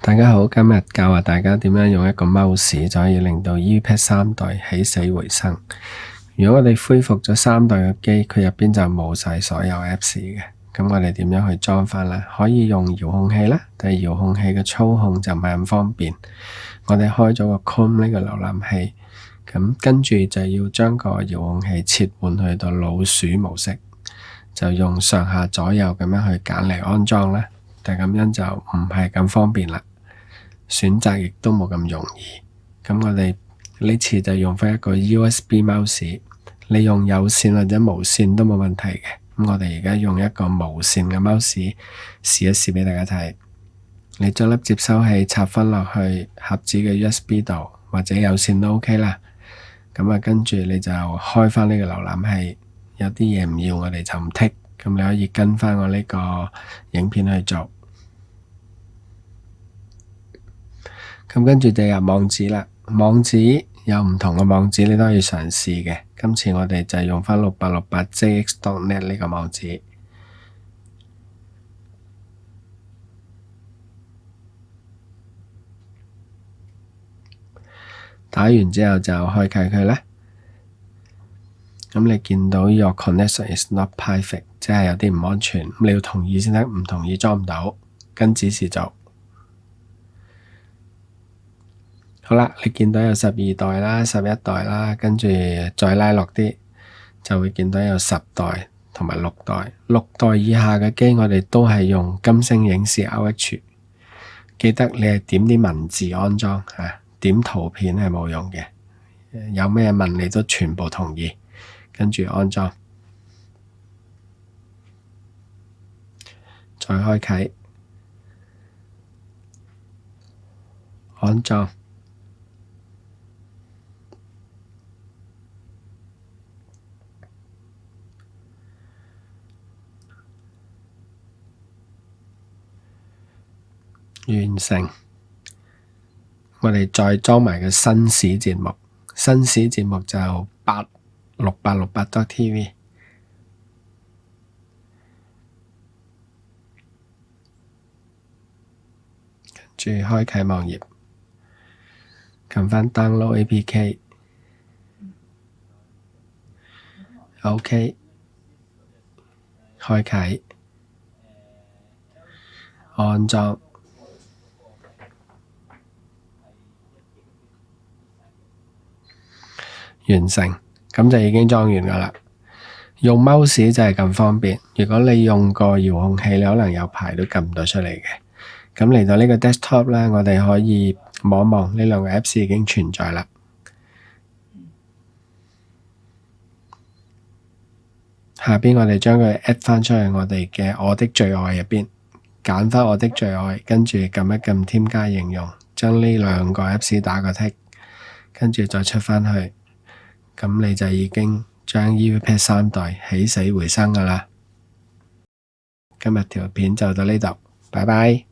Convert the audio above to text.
大家好，今日教下大家點樣用一個 mouse 就可以令到 EVPad 3代起死回生。如果我哋恢復咗3代嘅機，佢入邊就冇晒所有 apps 嘅。咁我哋點樣去裝翻呢？可以用遙控器啦，但係遙控器嘅操控就唔係咁方便。我哋開咗個 Chrome 呢個瀏覽器，咁跟住就要將個遙控器切換去到老鼠模式，就用上下左右咁樣去揀嚟安裝啦。但係咁樣就唔係咁方便啦。選擇亦都冇咁容易，咁我哋呢次就用翻一個 USB mouse， 你用有線或者無線都冇問題嘅。咁我哋而家用一個無線嘅 mouse 試一試俾大家睇。你將粒接收器插翻落去盒子嘅 USB 度，或者有線都 OK 啦。咁啊，跟住你就開翻呢個瀏覽器，有啲嘢唔要我哋就唔剔，咁你可以跟翻我呢個影片去做。咁跟住就入網址啦，網址有唔同嘅網址你都可以嘗試嘅。今次我哋就用翻6868jx.net 呢個網址。打完之後就開啟佢啦。咁你見到 Your connection is not perfect， 即係有啲唔安全，你要同意先得，唔同意裝唔到，跟指示做。好啦，你見到有12代啦、11代啦，跟住再拉落啲，就會見到有10代同埋6代。6代以下嘅機，我哋都係用金星影視 RH。記得你係點啲文字安裝嚇，點圖片係冇用嘅。有咩問你都全部同意，跟住安裝，再開啟，安裝。完成，我哋再裝埋個紳士節目，紳士節目就86868.tv， 跟住開啟網頁，撳返 download APK，OK， 開啟，安裝。完成，咁就已經裝完噶啦。用 mouse 就係咁方便，如果你用個遙控器，你可能有排都撳唔到出嚟嘅。咁嚟到呢個 desktop 咧，我哋可以望一望呢兩個 apps 已經存在啦。下邊我哋將佢 add 翻出去我哋嘅我的最愛入邊，揀翻我的最愛，跟住撳一撳添加應用，將呢兩個 apps 打個 tick， 跟住再出翻去。咁你就已經將 EVPad 3代起死回生㗎喇。今日條片就到呢度，拜拜。